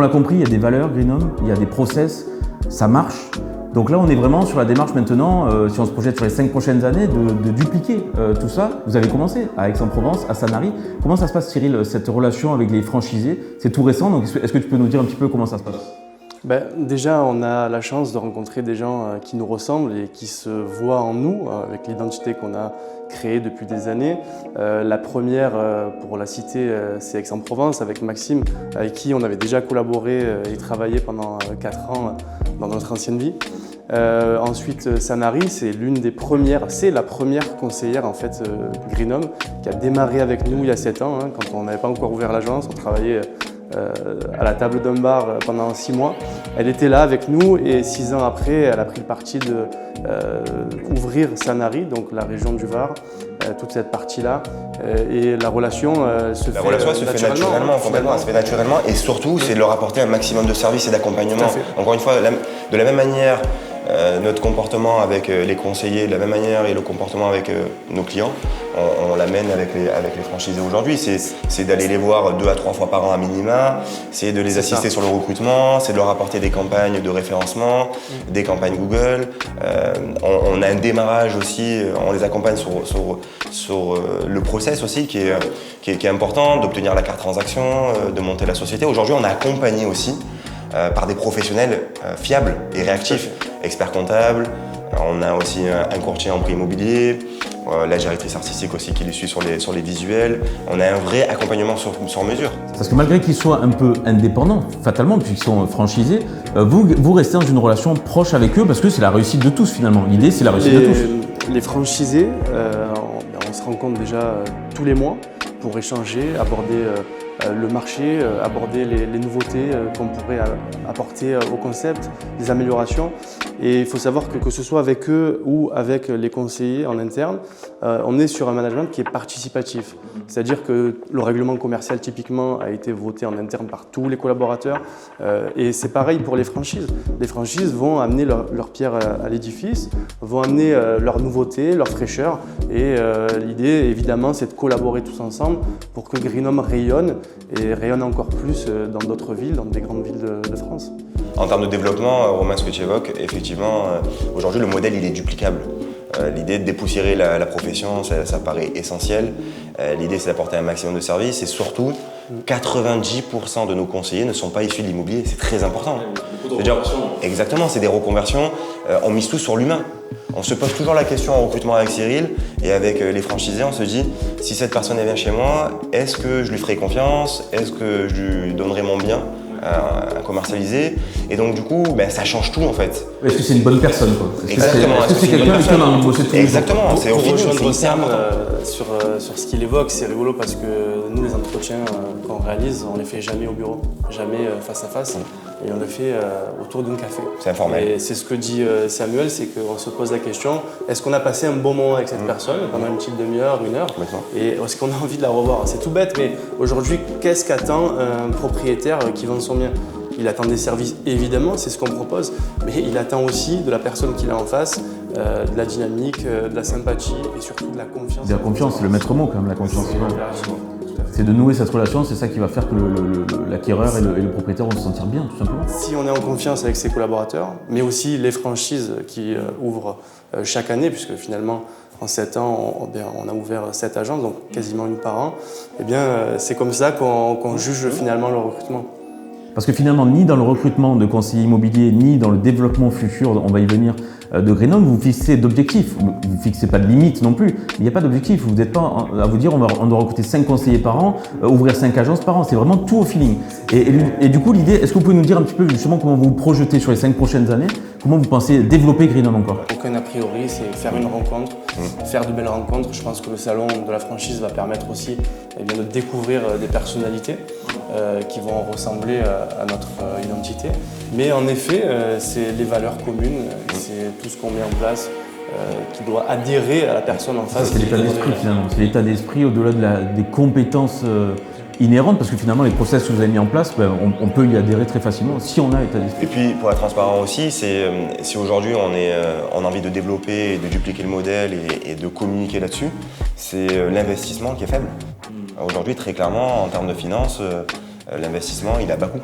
l'a compris, il y a des valeurs Greenhome, il y a des process, ça marche. Donc là, on est vraiment sur la démarche maintenant, si on se projette sur les 5 prochaines années, de dupliquer tout ça. Vous avez commencé à Aix-en-Provence, à Sanary. Comment ça se passe, Cyril, cette relation avec les franchisés? C'est tout récent, donc est-ce que tu peux nous dire un petit peu comment ça se passe? Déjà, on a la chance de rencontrer des gens qui nous ressemblent et qui se voient en nous, avec l'identité qu'on a créée depuis des années. La première, pour la citer, c'est Aix-en-Provence, avec Maxime, avec qui on avait déjà collaboré et travaillé pendant 4 ans dans notre ancienne vie. Ensuite, Sanary, c'est la première conseillère en fait Greenhome, qui a démarré avec nous il y a 7 ans, quand on n'avait pas encore ouvert l'agence. On travaillait à la table d'un bar pendant 6 mois. Elle était là avec nous et 6 ans après, elle a pris le parti d'ouvrir Sanary, donc la région du Var, toute cette partie-là. Et la relation se fait naturellement, complètement. Elle se fait naturellement et surtout, c'est de leur apporter un maximum de services et d'accompagnement. Encore une fois, de la même manière, notre comportement avec les conseillers, de la même manière et le comportement avec nos clients, on l'amène avec les franchisés aujourd'hui. C'est d'aller les voir 2 à 3 fois par an à minima, c'est de les assister sur le recrutement, c'est de leur apporter des campagnes de référencement, des campagnes Google. On a un démarrage aussi, on les accompagne sur le process aussi qui est important, d'obtenir la carte transaction, de monter la société. Aujourd'hui, on a accompagné aussi par des professionnels fiables et réactifs, experts comptables. On a aussi un courtier en prix immobilier, la directrice artistique aussi qui les suit sur les visuels. On a un vrai accompagnement sur mesure. Parce que malgré qu'ils soient un peu indépendants, fatalement, puisqu'ils sont franchisés, vous restez dans une relation proche avec eux parce que c'est la réussite de tous finalement. L'idée, c'est la réussite de tous. Les franchisés, on se rencontre déjà tous les mois pour échanger, aborder le marché, aborder les nouveautés qu'on pourrait apporter au concept, des améliorations. Et il faut savoir que ce soit avec eux ou avec les conseillers en interne, on est sur un management qui est participatif. C'est-à-dire que le règlement commercial typiquement a été voté en interne par tous les collaborateurs. Et c'est pareil pour les franchises. Les franchises vont amener leur pierre à l'édifice, vont amener leurs nouveautés, leur fraîcheur. Et l'idée évidemment c'est de collaborer tous ensemble pour que Greenhome rayonne et rayonne encore plus dans d'autres villes, dans des grandes villes de France. En termes de développement, Romain, ce que tu évoques, effectivement, aujourd'hui le modèle il est duplicable. L'idée de dépoussiérer la profession, ça paraît essentiel. L'idée c'est d'apporter un maximum de services et surtout 90% de nos conseillers ne sont pas issus de l'immobilier, c'est très important. Exactement, c'est des reconversions, on mise tout sur l'humain. On se pose toujours la question en recrutement avec Cyril et avec les franchisés, on se dit si cette personne vient chez moi, est-ce que je lui ferai confiance? Est-ce que je lui donnerai mon bien à commercialiser? Et donc du coup, ça change tout en fait. Est-ce que c'est une bonne personne quoi? Exactement. Est-ce que c'est quelqu'un avec qui on a bossé tous les jours? Exactement, c'est au Pour final, rejoindre c'est Sam important. sur ce qu'il évoque, c'est rigolo parce que nous les entretiens qu'on réalise, on les fait jamais au bureau, jamais face à face. Et on le fait autour d'un café. C'est informel. Et c'est ce que dit Samuel, c'est qu'on se pose la question, est-ce qu'on a passé un bon moment avec cette personne pendant une petite demi-heure, 1 heure? Et est-ce qu'on a envie de la revoir? C'est tout bête, mais aujourd'hui, qu'est-ce qu'attend un propriétaire qui vend son bien? Il attend des services, évidemment, c'est ce qu'on propose, mais il attend aussi de la personne qu'il a en face, de la dynamique, de la sympathie et surtout de la confiance. La confiance, c'est le maître mot quand même, la confiance. C'est de nouer cette relation, c'est ça qui va faire que l'acquéreur et le propriétaire vont se sentir bien, tout simplement. Si on est en confiance avec ses collaborateurs, mais aussi les franchises qui ouvrent chaque année, puisque finalement, en 7 ans, on a ouvert 7 agences, donc quasiment une par an, eh bien, c'est comme ça qu'on juge finalement le recrutement. Parce que finalement, ni dans le recrutement de conseillers immobiliers, ni dans le développement futur, on va y venir, de Greenhome, vous fixez d'objectifs. Vous ne fixez pas de limites non plus. Il n'y a pas d'objectif. Vous n'êtes pas à vous dire on doit recruter 5 conseillers par an, ouvrir 5 agences par an. C'est vraiment tout au feeling. Et du coup, l'idée, est-ce que vous pouvez nous dire un petit peu justement comment vous vous projetez sur les 5 prochaines années? Comment vous pensez développer Greenhome encore? Aucun a priori, c'est faire une rencontre, faire de belles rencontres. Je pense que le salon de la franchise va permettre aussi de découvrir des personnalités qui vont ressembler à notre identité. Mais en effet, c'est les valeurs communes, c'est tout ce qu'on met en place qui doit adhérer à la personne en face. C'est l'état d'esprit finalement, c'est l'état d'esprit au-delà des compétences inhérentes, parce que finalement les process que vous avez mis en place, on peut y adhérer très facilement si on a l'état d'esprit. Et puis pour être transparent aussi, si aujourd'hui on a envie de développer et de dupliquer le modèle et de communiquer là-dessus, c'est l'investissement qui est faible. Aujourd'hui, très clairement, en termes de finances, l'investissement il a bas coût.